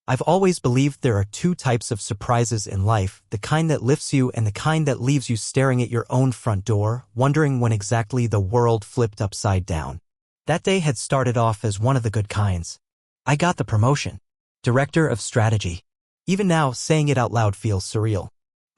I've always believed there are two types of surprises in life, the kind that lifts you and the kind that leaves you staring at your own front door, wondering when exactly the world flipped upside down. That day had started off as one of the good kinds. I got the promotion. Director of Strategy. Even now, saying it out loud feels surreal.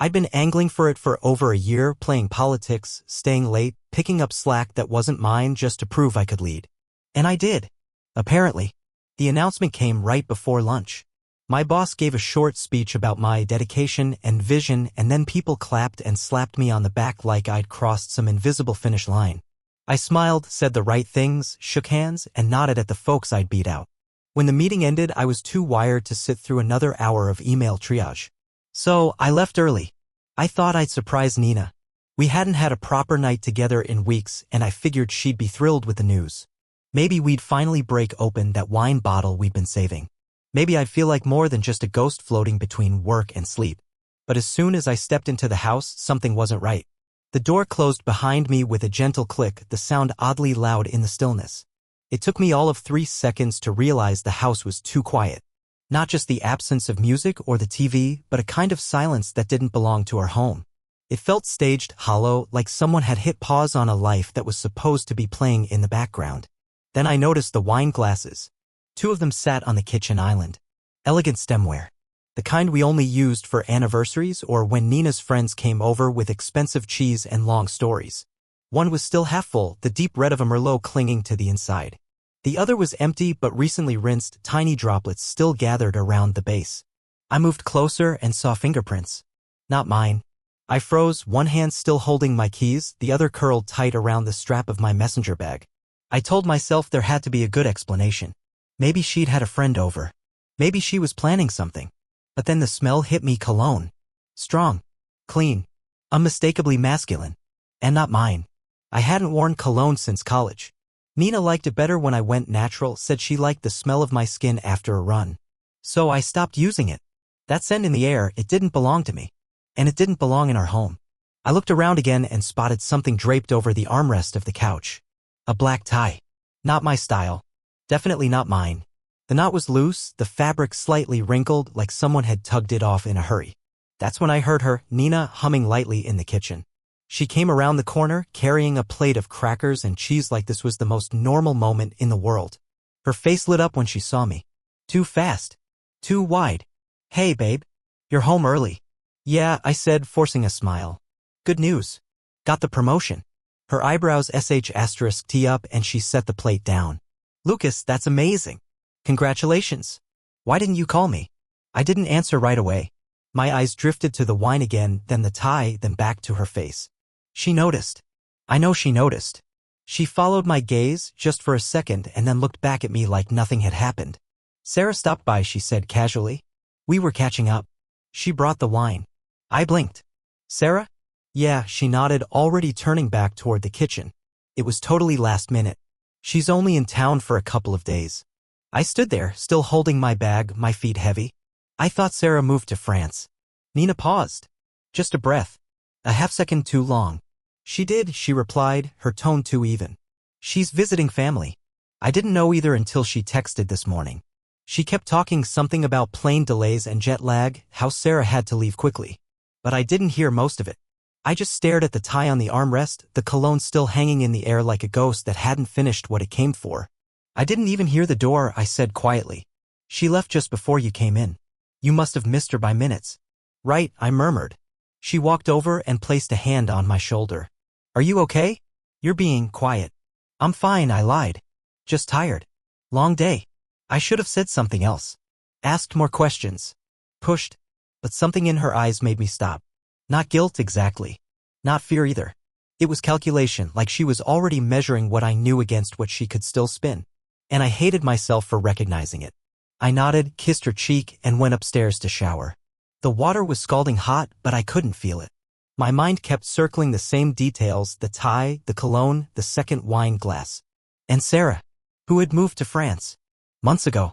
I'd been angling for it for over a year, playing politics, staying late, picking up slack that wasn't mine just to prove I could lead. And I did. Apparently. The announcement came right before lunch. My boss gave a short speech about my dedication and vision, and then people clapped and slapped me on the back like I'd crossed some invisible finish line. I smiled, said the right things, shook hands, and nodded at the folks I'd beat out. When the meeting ended, I was too wired to sit through another hour of email triage. So, I left early. I thought I'd surprise Nina. We hadn't had a proper night together in weeks, and I figured she'd be thrilled with the news. Maybe we'd finally break open that wine bottle we'd been saving. Maybe I'd feel like more than just a ghost floating between work and sleep. But as soon as I stepped into the house, something wasn't right. The door closed behind me with a gentle click, the sound oddly loud in the stillness. It took me all of 3 seconds to realize the house was too quiet. Not just the absence of music or the TV, but a kind of silence that didn't belong to our home. It felt staged, hollow, like someone had hit pause on a life that was supposed to be playing in the background. Then I noticed the wine glasses. 2 of them sat on the kitchen island. Elegant stemware. The kind we only used for anniversaries or when Nina's friends came over with expensive cheese and long stories. One was still half full, the deep red of a Merlot clinging to the inside. The other was empty but recently rinsed, tiny droplets still gathered around the base. I moved closer and saw fingerprints. Not mine. I froze, one hand still holding my keys, the other curled tight around the strap of my messenger bag. I told myself there had to be a good explanation. Maybe she'd had a friend over. Maybe she was planning something. But then the smell hit me: cologne. Strong. Clean. Unmistakably masculine. And not mine. I hadn't worn cologne since college. Nina liked it better when I went natural, said she liked the smell of my skin after a run. So I stopped using it. That scent in the air, it didn't belong to me. And it didn't belong in our home. I looked around again and spotted something draped over the armrest of the couch. A black tie. Not my style. Definitely not mine. The knot was loose, the fabric slightly wrinkled, like someone had tugged it off in a hurry. That's when I heard her, Nina, humming lightly in the kitchen. She came around the corner, carrying a plate of crackers and cheese like this was the most normal moment in the world. Her face lit up when she saw me. Too fast. Too wide. Hey, babe. You're home early. Yeah, I said, forcing a smile. Good news. Got the promotion. Her eyebrows **t up and she set the plate down. Lucas, that's amazing. Congratulations. Why didn't you call me? I didn't answer right away. My eyes drifted to the wine again, then the tie, then back to her face. She noticed. I know she noticed. She followed my gaze just for a second and then looked back at me like nothing had happened. Sarah stopped by, she said casually. We were catching up. She brought the wine. I blinked. Sarah? Yeah, she nodded, already turning back toward the kitchen. It was totally last minute. She's only in town for a couple of days. I stood there, still holding my bag, my feet heavy. I thought Sarah moved to France. Nina paused. Just a breath. A half-second too long. She did, she replied, her tone too even. She's visiting family. I didn't know either until she texted this morning. She kept talking something about plane delays and jet lag, how Sarah had to leave quickly. But I didn't hear most of it. I just stared at the tie on the armrest, the cologne still hanging in the air like a ghost that hadn't finished what it came for. I didn't even hear the door, I said quietly. She left just before you came in. You must have missed her by minutes. Right, I murmured. She walked over and placed a hand on my shoulder. Are you okay? You're being quiet. I'm fine, I lied. Just tired. Long day. I should have said something else. Asked more questions. Pushed. But something in her eyes made me stop. Not guilt exactly. Not fear either. It was calculation, like she was already measuring what I knew against what she could still spin. And I hated myself for recognizing it. I nodded, kissed her cheek, and went upstairs to shower. The water was scalding hot, but I couldn't feel it. My mind kept circling the same details, the tie, the cologne, the second wine glass. And Sarah, who had moved to France months ago.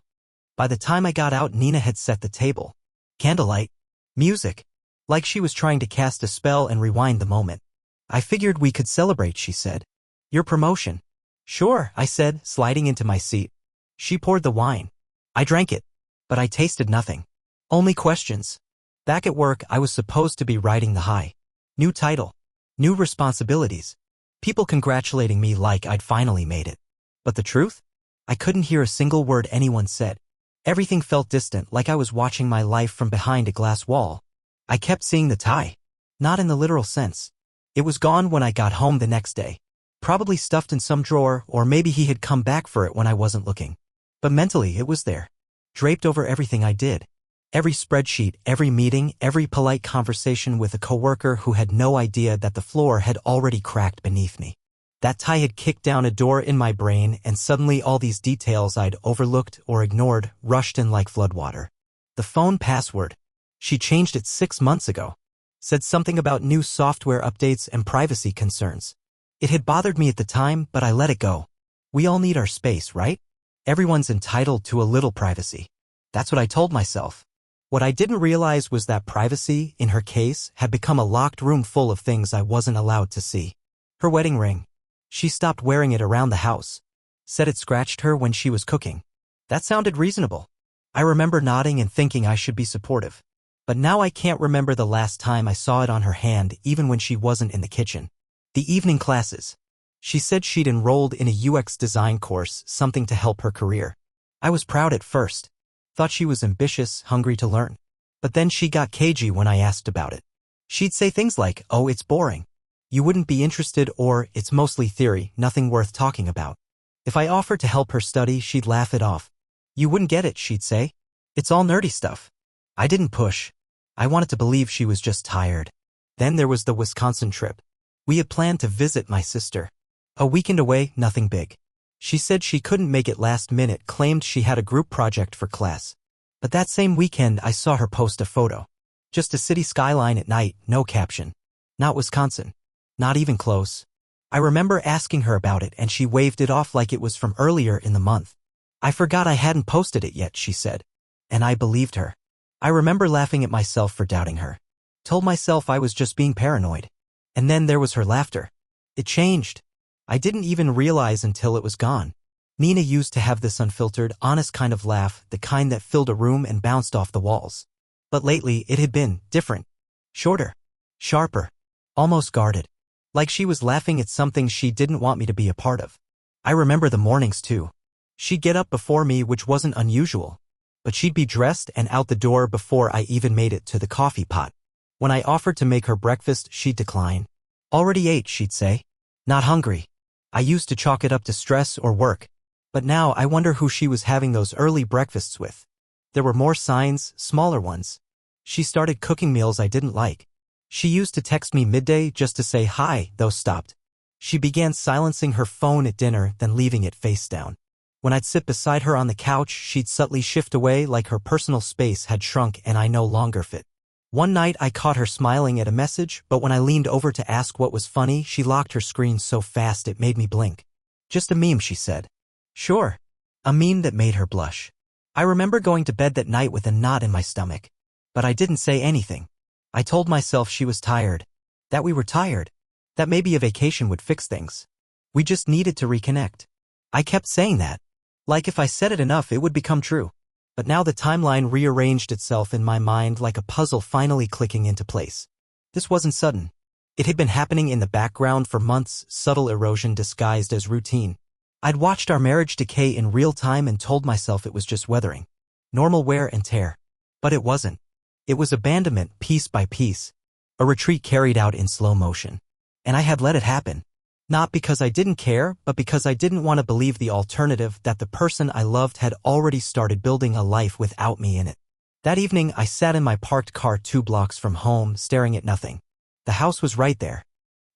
By the time I got out, Nina had set the table. Candlelight. Music. Like she was trying to cast a spell and rewind the moment. I figured we could celebrate, she said. Your promotion. Sure, I said, sliding into my seat. She poured the wine. I drank it. But I tasted nothing. Only questions. Back at work, I was supposed to be riding the high. New title. New responsibilities. People congratulating me like I'd finally made it. But the truth? I couldn't hear a single word anyone said. Everything felt distant, like I was watching my life from behind a glass wall. I kept seeing the tie. Not in the literal sense. It was gone when I got home the next day. Probably stuffed in some drawer, or maybe he had come back for it when I wasn't looking. But mentally, it was there. Draped over everything I did. Every spreadsheet, every meeting, every polite conversation with a coworker who had no idea that the floor had already cracked beneath me. That tie had kicked down a door in my brain, and suddenly all these details I'd overlooked or ignored rushed in like floodwater. The phone password. She changed it 6 months ago. Said something about new software updates and privacy concerns. It had bothered me at the time, but I let it go. We all need our space, right? Everyone's entitled to a little privacy. That's what I told myself. What I didn't realize was that privacy, in her case, had become a locked room full of things I wasn't allowed to see. Her wedding ring. She stopped wearing it around the house. Said it scratched her when she was cooking. That sounded reasonable. I remember nodding and thinking I should be supportive. But now I can't remember the last time I saw it on her hand, even when she wasn't in the kitchen. The evening classes. She said she'd enrolled in a UX design course, something to help her career. I was proud at first. Thought she was ambitious, hungry to learn. But then she got cagey when I asked about it. She'd say things like, "Oh, it's boring. You wouldn't be interested," or "It's mostly theory, nothing worth talking about." If I offered to help her study, she'd laugh it off. "You wouldn't get it," she'd say. "It's all nerdy stuff." I didn't push. I wanted to believe she was just tired. Then there was the Wisconsin trip. We had planned to visit my sister. A weekend away, nothing big. She said she couldn't make it last minute, claimed she had a group project for class. But that same weekend I saw her post a photo. Just a city skyline at night, no caption. Not Wisconsin. Not even close. I remember asking her about it and she waved it off like it was from earlier in the month. "I forgot I hadn't posted it yet," she said. And I believed her. I remember laughing at myself for doubting her. Told myself I was just being paranoid. And then there was her laughter. It changed. I didn't even realize until it was gone. Nina used to have this unfiltered, honest kind of laugh, the kind that filled a room and bounced off the walls. But lately it had been different. Shorter. Sharper. Almost guarded. Like she was laughing at something she didn't want me to be a part of. I remember the mornings too. She'd get up before me, which wasn't unusual. But she'd be dressed and out the door before I even made it to the coffee pot. When I offered to make her breakfast, she'd decline. "Already ate," she'd say. "Not hungry." I used to chalk it up to stress or work. But now I wonder who she was having those early breakfasts with. There were more signs, smaller ones. She started cooking meals I didn't like. She used to text me midday just to say hi, though stopped. She began silencing her phone at dinner, then leaving it face down. When I'd sit beside her on the couch, she'd subtly shift away like her personal space had shrunk and I no longer fit. One night I caught her smiling at a message, but when I leaned over to ask what was funny, she locked her screen so fast it made me blink. "Just a meme," she said. Sure. A meme that made her blush. I remember going to bed that night with a knot in my stomach. But I didn't say anything. I told myself she was tired. That we were tired. That maybe a vacation would fix things. We just needed to reconnect. I kept saying that. Like if I said it enough, it would become true. But now the timeline rearranged itself in my mind like a puzzle finally clicking into place. This wasn't sudden. It had been happening in the background for months, subtle erosion disguised as routine. I'd watched our marriage decay in real time and told myself it was just weathering. Normal wear and tear. But it wasn't. It was abandonment, piece by piece. A retreat carried out in slow motion. And I had let it happen. Not because I didn't care, but because I didn't want to believe the alternative, that the person I loved had already started building a life without me in it. That evening, I sat in my parked car 2 blocks from home, staring at nothing. The house was right there.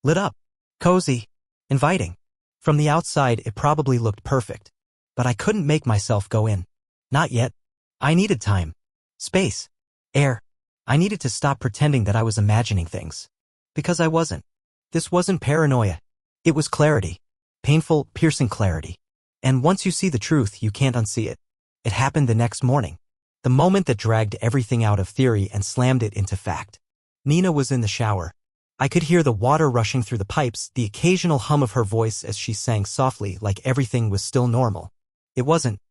Lit up. Cozy. Inviting. From the outside, it probably looked perfect. But I couldn't make myself go in. Not yet. I needed time. Space. Air. I needed to stop pretending that I was imagining things. Because I wasn't. This wasn't paranoia. It was clarity. Painful, piercing clarity. And once you see the truth, you can't unsee it. It happened the next morning. The moment that dragged everything out of theory and slammed it into fact. Nina was in the shower. I could hear the water rushing through the pipes, the occasional hum of her voice as she sang softly like everything was still normal. It wasn't.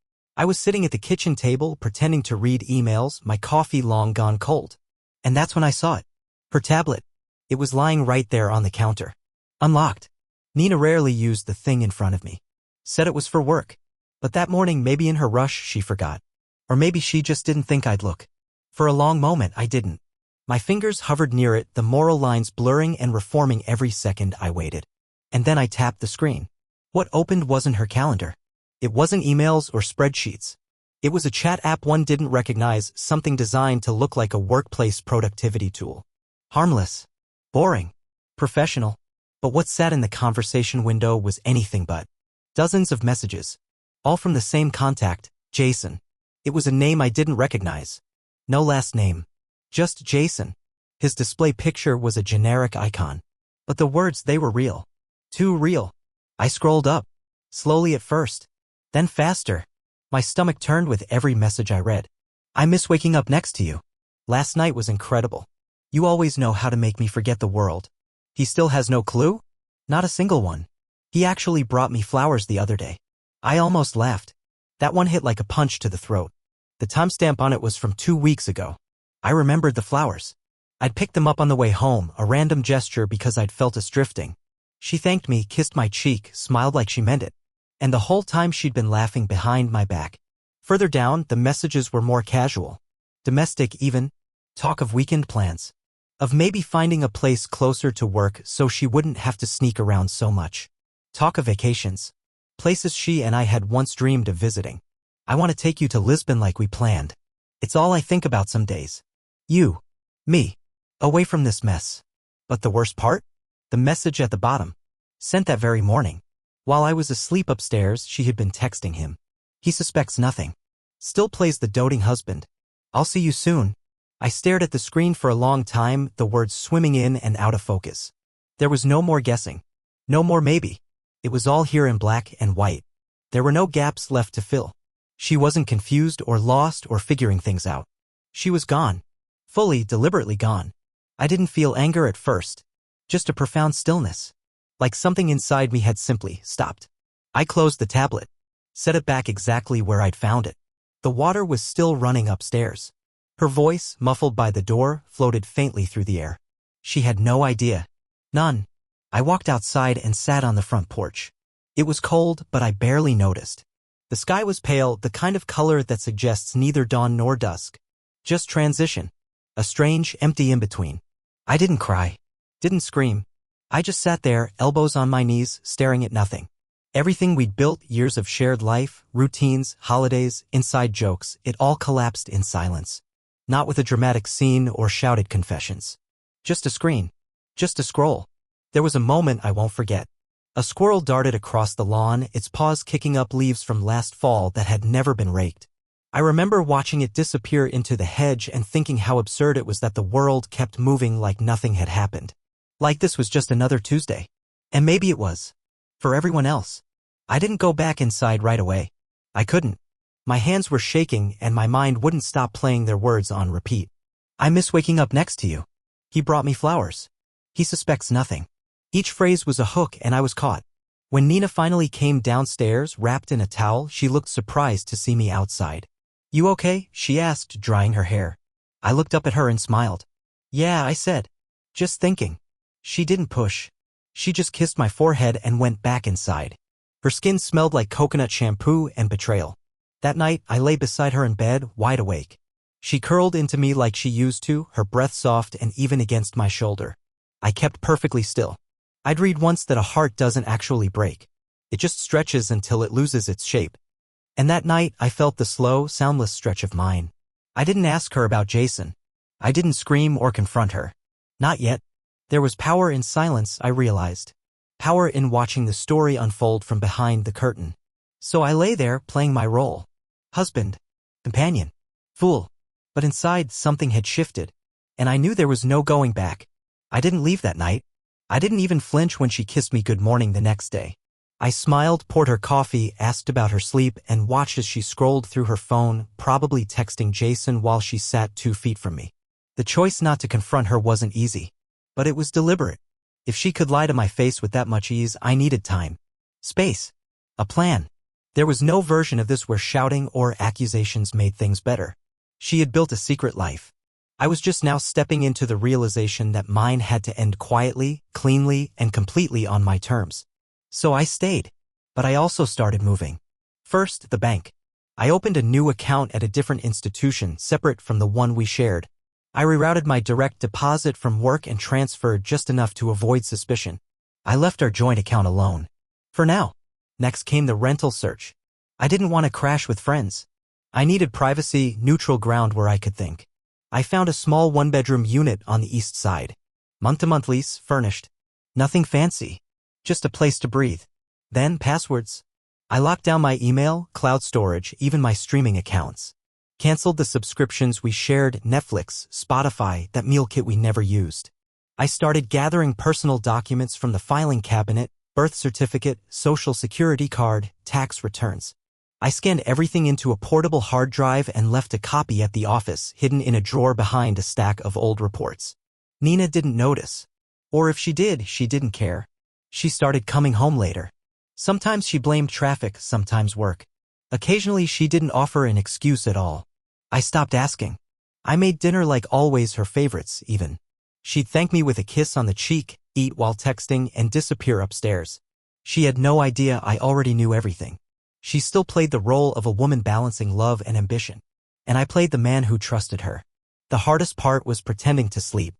I was sitting at the kitchen table pretending to read emails, my coffee long gone cold. And that's when I saw it. Her tablet. It was lying right there on the counter. Unlocked. Nina rarely used the thing in front of me. Said it was for work. But that morning, maybe in her rush, she forgot. Or maybe she just didn't think I'd look. For a long moment, I didn't. My fingers hovered near it, the moral lines blurring and reforming every second I waited. And then I tapped the screen. What opened wasn't her calendar. It wasn't emails or spreadsheets. It was a chat app one didn't recognize, something designed to look like a workplace productivity tool. Harmless. Boring. Professional. But what sat in the conversation window was anything but. Dozens of messages. All from the same contact, Jason. It was a name I didn't recognize. No last name. Just Jason. His display picture was a generic icon. But the words, they were real. Too real. I scrolled up. Slowly at first. Then faster. My stomach turned with every message I read. I miss waking up next to you. Last night was incredible. You always know how to make me forget the world. He still has no clue? Not a single one. He actually brought me flowers the other day. I almost laughed. That one hit like a punch to the throat. The timestamp on it was from 2 weeks ago. I remembered the flowers. I'd picked them up on the way home, a random gesture because I'd felt us drifting. She thanked me, kissed my cheek, smiled like she meant it. And the whole time she'd been laughing behind my back. Further down, the messages were more casual. Domestic even. Talk of weekend plans. Of maybe finding a place closer to work so she wouldn't have to sneak around so much. Talk of vacations. Places she and I had once dreamed of visiting. I want to take you to Lisbon like we planned. It's all I think about some days. You. Me. Away from this mess. But the worst part? The message at the bottom. Sent that very morning. While I was asleep upstairs, she had been texting him. He suspects nothing. Still plays the doting husband. I'll see you soon. I stared at the screen for a long time, the words swimming in and out of focus. There was no more guessing. No more maybe. It was all here in black and white. There were no gaps left to fill. She wasn't confused or lost or figuring things out. She was gone. Fully, deliberately gone. I didn't feel anger at first. Just a profound stillness. Like something inside me had simply stopped. I closed the tablet. Set it back exactly where I'd found it. The water was still running upstairs. Her voice, muffled by the door, floated faintly through the air. She had no idea. None. I walked outside and sat on the front porch. It was cold, but I barely noticed. The sky was pale, the kind of color that suggests neither dawn nor dusk. Just transition. A strange, empty in-between. I didn't cry. Didn't scream. I just sat there, elbows on my knees, staring at nothing. Everything we'd built, years of shared life, routines, holidays, inside jokes, it all collapsed in silence. Not with a dramatic scene or shouted confessions. Just a screen. Just a scroll. There was a moment I won't forget. A squirrel darted across the lawn, its paws kicking up leaves from last fall that had never been raked. I remember watching it disappear into the hedge and thinking how absurd it was that the world kept moving like nothing had happened. Like this was just another Tuesday. And maybe it was. For everyone else. I didn't go back inside right away. I couldn't. My hands were shaking and my mind wouldn't stop playing their words on repeat. I miss waking up next to you. He brought me flowers. He suspects nothing. Each phrase was a hook and I was caught. When Nina finally came downstairs, wrapped in a towel, she looked surprised to see me outside. You okay? She asked, drying her hair. I looked up at her and smiled. Yeah, I said. Just thinking. She didn't push. She just kissed my forehead and went back inside. Her skin smelled like coconut shampoo and betrayal. That night, I lay beside her in bed, wide awake. She curled into me like she used to, her breath soft and even against my shoulder. I kept perfectly still. I'd read once that a heart doesn't actually break. It just stretches until it loses its shape. And that night, I felt the slow, soundless stretch of mine. I didn't ask her about Jason. I didn't scream or confront her. Not yet. There was power in silence, I realized. Power in watching the story unfold from behind the curtain. So I lay there, playing my role. Husband. Companion. Fool. But inside, something had shifted. And I knew there was no going back. I didn't leave that night. I didn't even flinch when she kissed me good morning the next day. I smiled, poured her coffee, asked about her sleep, and watched as she scrolled through her phone, probably texting Jason while she sat 2 feet from me. The choice not to confront her wasn't easy. But it was deliberate. If she could lie to my face with that much ease, I needed time. Space. A plan. There was no version of this where shouting or accusations made things better. She had built a secret life. I was just now stepping into the realization that mine had to end quietly, cleanly, and completely on my terms. So I stayed. But I also started moving. First, the bank. I opened a new account at a different institution, separate from the one we shared. I rerouted my direct deposit from work and transferred just enough to avoid suspicion. I left our joint account alone. For now. Next came the rental search. I didn't want to crash with friends. I needed privacy, neutral ground where I could think. I found a small one-bedroom unit on the east side. Month-to-month lease, furnished. Nothing fancy. Just a place to breathe. Then passwords. I locked down my email, cloud storage, even my streaming accounts. Canceled the subscriptions we shared, Netflix, Spotify, that meal kit we never used. I started gathering personal documents from the filing cabinet, birth certificate, social security card, tax returns. I scanned everything into a portable hard drive and left a copy at the office, hidden in a drawer behind a stack of old reports. Nina didn't notice. Or if she did, she didn't care. She started coming home later. Sometimes she blamed traffic, sometimes work. Occasionally she didn't offer an excuse at all. I stopped asking. I made dinner like always, her favorites, even. She'd thank me with a kiss on the cheek, eat while texting, and disappear upstairs. She had no idea I already knew everything. She still played the role of a woman balancing love and ambition. And I played the man who trusted her. The hardest part was pretending to sleep.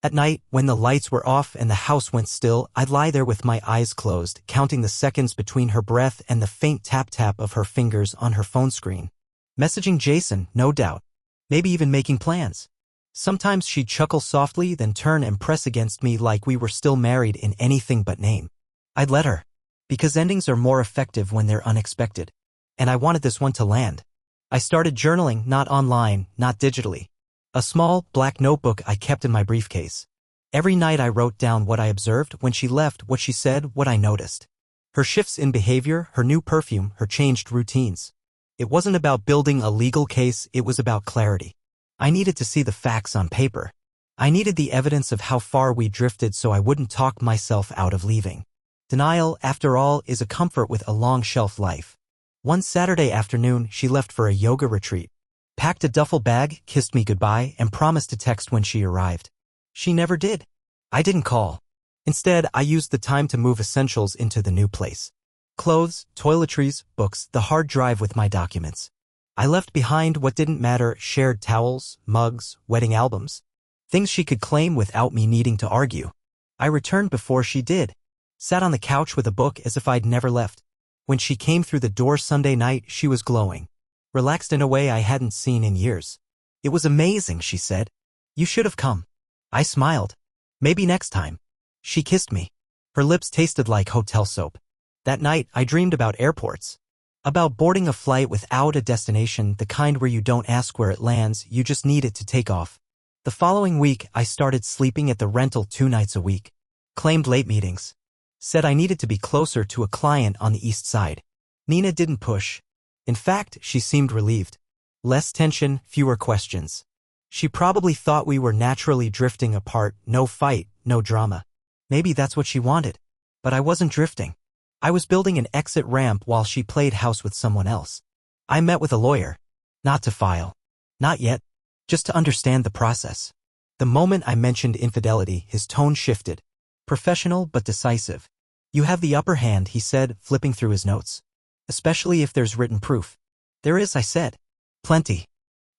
At night, when the lights were off and the house went still, I'd lie there with my eyes closed, counting the seconds between her breath and the faint tap-tap of her fingers on her phone screen. Messaging Jason, no doubt. Maybe even making plans. Sometimes she'd chuckle softly, then turn and press against me like we were still married in anything but name. I'd let her. Because endings are more effective when they're unexpected. And I wanted this one to land. I started journaling, not online, not digitally. A small, black notebook I kept in my briefcase. Every night I wrote down what I observed, when she left, what she said, what I noticed. Her shifts in behavior, her new perfume, her changed routines. It wasn't about building a legal case, it was about clarity. I needed to see the facts on paper. I needed the evidence of how far we drifted so I wouldn't talk myself out of leaving. Denial, after all, is a comfort with a long shelf life. One Saturday afternoon, she left for a yoga retreat. Packed a duffel bag, kissed me goodbye, and promised to text when she arrived. She never did. I didn't call. Instead, I used the time to move essentials into the new place. Clothes, toiletries, books, the hard drive with my documents. I left behind what didn't matter, shared towels, mugs, wedding albums. Things she could claim without me needing to argue. I returned before she did. Sat on the couch with a book as if I'd never left. When she came through the door Sunday night, she was glowing. Relaxed in a way I hadn't seen in years. It was amazing, she said. You should have come. I smiled. Maybe next time. She kissed me. Her lips tasted like hotel soap. That night, I dreamed about airports. About boarding a flight without a destination, the kind where you don't ask where it lands, you just need it to take off. The following week, I started sleeping at the rental 2 nights a week. Claimed late meetings. Said I needed to be closer to a client on the east side. Nina didn't push. In fact, she seemed relieved. Less tension, fewer questions. She probably thought we were naturally drifting apart, no fight, no drama. Maybe that's what she wanted. But I wasn't drifting. I was building an exit ramp while she played house with someone else. I met with a lawyer. Not to file. Not yet. Just to understand the process. The moment I mentioned infidelity, his tone shifted. Professional but decisive. You have the upper hand, he said, flipping through his notes. Especially if there's written proof. There is, I said. Plenty.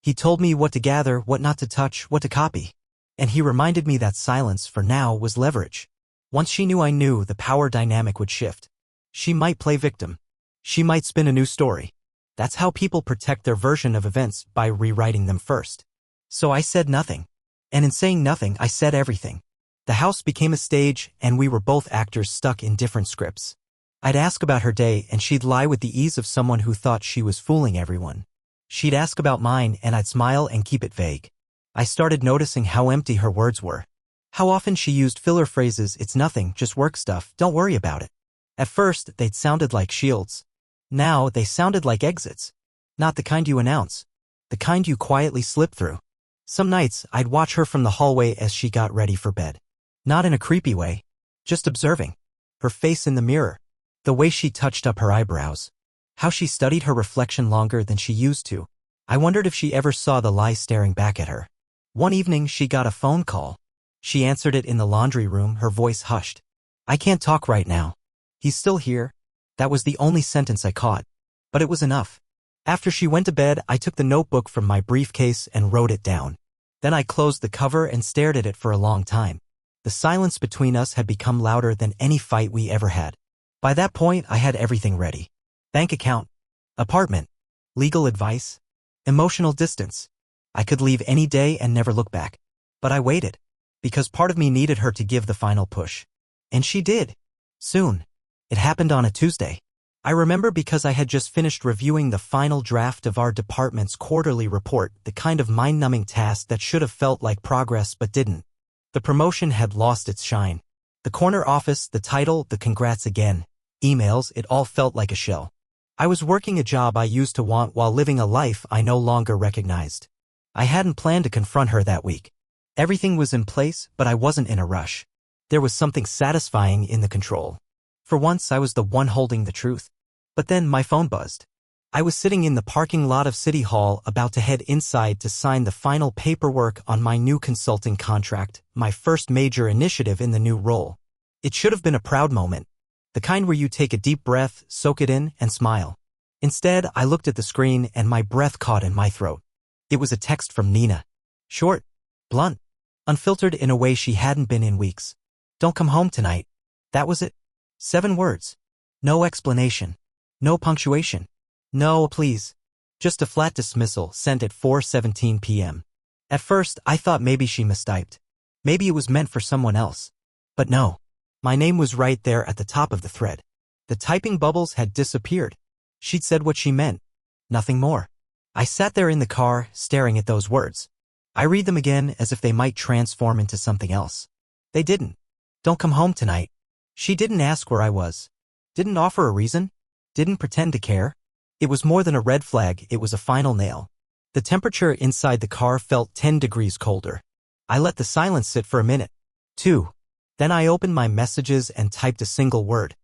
He told me what to gather, what not to touch, what to copy. And he reminded me that silence, for now, was leverage. Once she knew I knew, the power dynamic would shift. She might play victim. She might spin a new story. That's how people protect their version of events, by rewriting them first. So I said nothing. And in saying nothing, I said everything. The house became a stage, and we were both actors stuck in different scripts. I'd ask about her day, and she'd lie with the ease of someone who thought she was fooling everyone. She'd ask about mine, and I'd smile and keep it vague. I started noticing how empty her words were. How often she used filler phrases, it's nothing, just work stuff, don't worry about it. At first, they'd sounded like shields. Now, they sounded like exits. Not the kind you announce. The kind you quietly slip through. Some nights, I'd watch her from the hallway as she got ready for bed. Not in a creepy way. Just observing. Her face in the mirror. The way she touched up her eyebrows. How she studied her reflection longer than she used to. I wondered if she ever saw the lie staring back at her. One evening she got a phone call. She answered it in the laundry room, her voice hushed. "I can't talk right now. He's still here." That was the only sentence I caught. But it was enough. After she went to bed, I took the notebook from my briefcase and wrote it down. Then I closed the cover and stared at it for a long time. The silence between us had become louder than any fight we ever had. By that point, I had everything ready. Bank account, apartment, legal advice, emotional distance. I could leave any day and never look back. But I waited, because part of me needed her to give the final push. And she did. Soon. It happened on a Tuesday. I remember because I had just finished reviewing the final draft of our department's quarterly report, the kind of mind-numbing task that should have felt like progress but didn't. The promotion had lost its shine. The corner office, the title, the congrats again, emails, it all felt like a shell. I was working a job I used to want while living a life I no longer recognized. I hadn't planned to confront her that week. Everything was in place, but I wasn't in a rush. There was something satisfying in the control. For once, I was the one holding the truth. But then my phone buzzed. I was sitting in the parking lot of City Hall about to head inside to sign the final paperwork on my new consulting contract, my first major initiative in the new role. It should have been a proud moment, the kind where you take a deep breath, soak it in, and smile. Instead, I looked at the screen and my breath caught in my throat. It was a text from Nina. Short, blunt, unfiltered in a way she hadn't been in weeks. "Don't come home tonight." That was it. 7 words. No explanation. No punctuation. No, please. Just a flat dismissal sent at 4:17 p.m. At first, I thought maybe she mistyped. Maybe it was meant for someone else. But no. My name was right there at the top of the thread. The typing bubbles had disappeared. She'd said what she meant. Nothing more. I sat there in the car, staring at those words. I read them again as if they might transform into something else. They didn't. "Don't come home tonight." She didn't ask where I was. Didn't offer a reason. Didn't pretend to care. It was more than a red flag, it was a final nail. The temperature inside the car felt 10 degrees colder. I let the silence sit for a minute. 2. Then I opened my messages and typed a single word.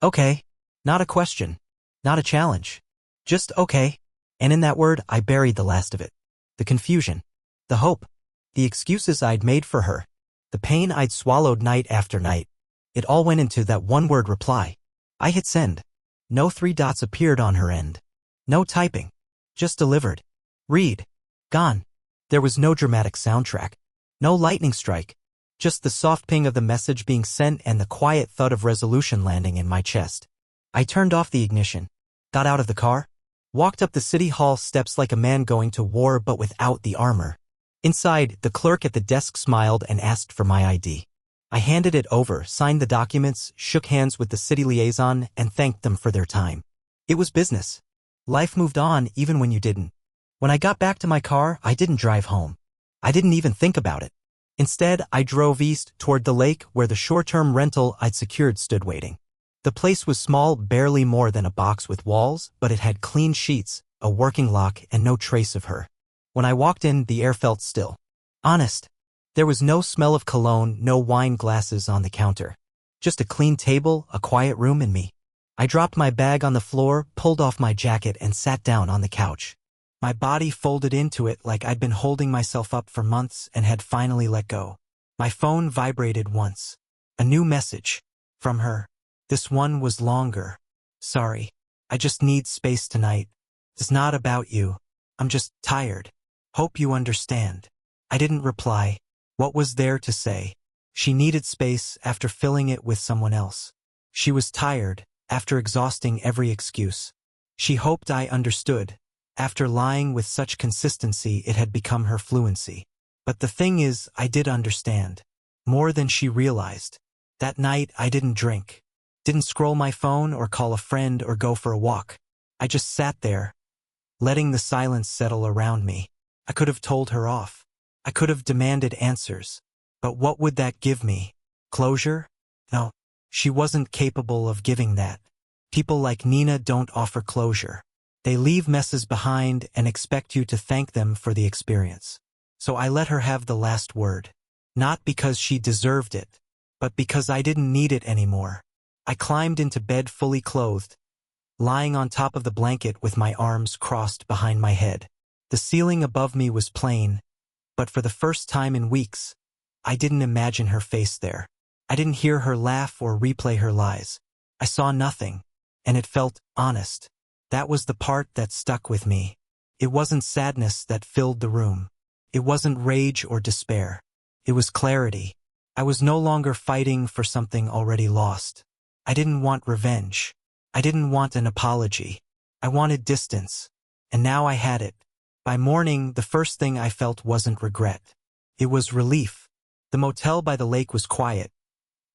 Okay. Not a question. Not a challenge. Just okay. And in that word, I buried the last of it. The confusion. The hope. The excuses I'd made for her. The pain I'd swallowed night after night. It all went into that one-word reply. I hit send. No 3 dots appeared on her end. No typing. Just delivered. Read. Gone. There was no dramatic soundtrack. No lightning strike. Just the soft ping of the message being sent and the quiet thud of resolution landing in my chest. I turned off the ignition. Got out of the car. Walked up the City Hall steps like a man going to war but without the armor. Inside, the clerk at the desk smiled and asked for my ID. I handed it over, signed the documents, shook hands with the city liaison, and thanked them for their time. It was business. Life moved on even when you didn't. When I got back to my car, I didn't drive home. I didn't even think about it. Instead, I drove east toward the lake where the short-term rental I'd secured stood waiting. The place was small, barely more than a box with walls, but it had clean sheets, a working lock, and no trace of her. When I walked in, the air felt still. Honest. There was no smell of cologne, no wine glasses on the counter. Just a clean table, a quiet room, and me. I dropped my bag on the floor, pulled off my jacket, and sat down on the couch. My body folded into it like I'd been holding myself up for months and had finally let go. My phone vibrated once. A new message. From her. This one was longer. "Sorry. I just need space tonight. It's not about you. I'm just tired. Hope you understand." I didn't reply. What was there to say? She needed space after filling it with someone else. She was tired after exhausting every excuse. She hoped I understood. After lying with such consistency, it had become her fluency. But the thing is, I did understand. More than she realized. That night, I didn't drink. Didn't scroll my phone or call a friend or go for a walk. I just sat there, letting the silence settle around me. I could have told her off. I could have demanded answers. But what would that give me? Closure? No. She wasn't capable of giving that. People like Nina don't offer closure. They leave messes behind and expect you to thank them for the experience. So I let her have the last word. Not because she deserved it, but because I didn't need it anymore. I climbed into bed fully clothed, lying on top of the blanket with my arms crossed behind my head. The ceiling above me was plain, but for the first time in weeks, I didn't imagine her face there. I didn't hear her laugh or replay her lies. I saw nothing, and it felt honest. That was the part that stuck with me. It wasn't sadness that filled the room. It wasn't rage or despair. It was clarity. I was no longer fighting for something already lost. I didn't want revenge. I didn't want an apology. I wanted distance. And now I had it. By morning, the first thing I felt wasn't regret. It was relief. The motel by the lake was quiet,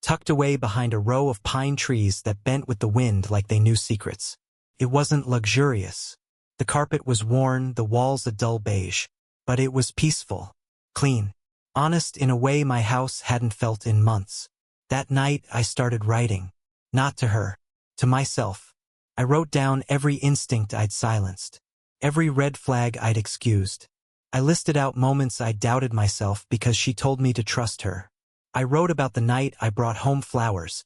tucked away behind a row of pine trees that bent with the wind like they knew secrets. It wasn't luxurious. The carpet was worn, the walls a dull beige. But it was peaceful, clean, honest in a way my house hadn't felt in months. That night I started writing. Not to her, to myself. I wrote down every instinct I'd silenced, every red flag I'd excused. I listed out moments I doubted myself because she told me to trust her. I wrote about the night I brought home flowers,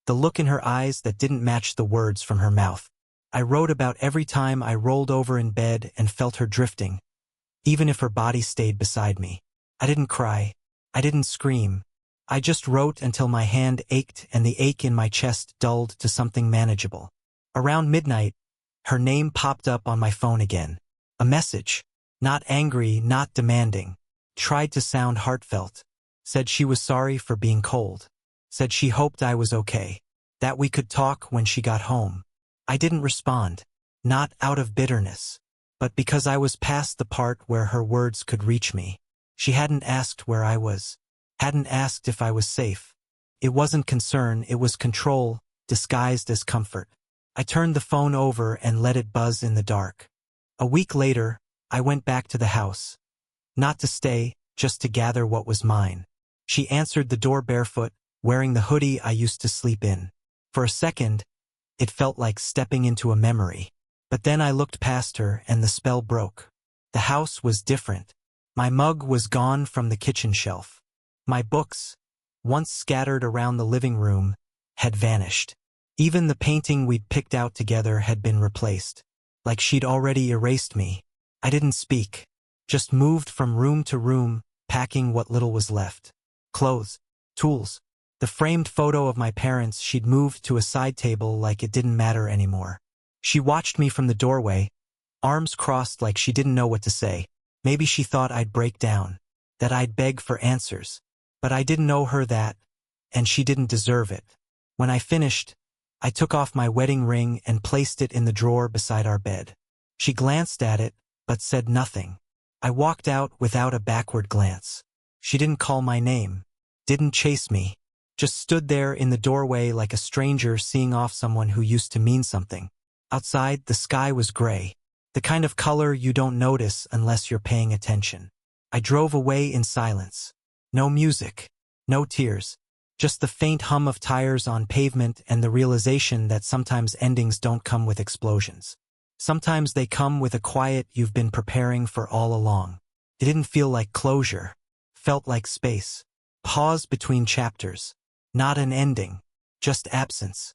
the look in her eyes that didn't match the words from her mouth. I wrote about every time I rolled over in bed and felt her drifting, even if her body stayed beside me. I didn't cry. I didn't scream. I just wrote until my hand ached and the ache in my chest dulled to something manageable. Around midnight, her name popped up on my phone again. A message. Not angry, not demanding. Tried to sound heartfelt. Said she was sorry for being cold. Said she hoped I was okay. That we could talk when she got home. I didn't respond. Not out of bitterness, but because I was past the part where her words could reach me. She hadn't asked where I was. Hadn't asked if I was safe. It wasn't concern, it was control, disguised as comfort. I turned the phone over and let it buzz in the dark. A week later, I went back to the house. Not to stay, just to gather what was mine. She answered the door barefoot, wearing the hoodie I used to sleep in. For a second, it felt like stepping into a memory. But then I looked past her and the spell broke. The house was different. My mug was gone from the kitchen shelf. My books, once scattered around the living room, had vanished. Even the painting we'd picked out together had been replaced. Like she'd already erased me. I didn't speak. Just moved from room to room, packing what little was left. Clothes, tools. The framed photo of my parents she'd moved to a side table like it didn't matter anymore. She watched me from the doorway, arms crossed like she didn't know what to say. Maybe she thought I'd break down, that I'd beg for answers. But I didn't owe her that, and she didn't deserve it. When I finished, I took off my wedding ring and placed it in the drawer beside our bed. She glanced at it, but said nothing. I walked out without a backward glance. She didn't call my name, didn't chase me, just stood there in the doorway like a stranger seeing off someone who used to mean something. Outside, the sky was gray, the kind of color you don't notice unless you're paying attention. I drove away in silence. No music, no tears, just the faint hum of tires on pavement and the realization that sometimes endings don't come with explosions. Sometimes they come with a quiet you've been preparing for all along. It didn't feel like closure, felt like space. Pause between chapters. Not an ending, just absence.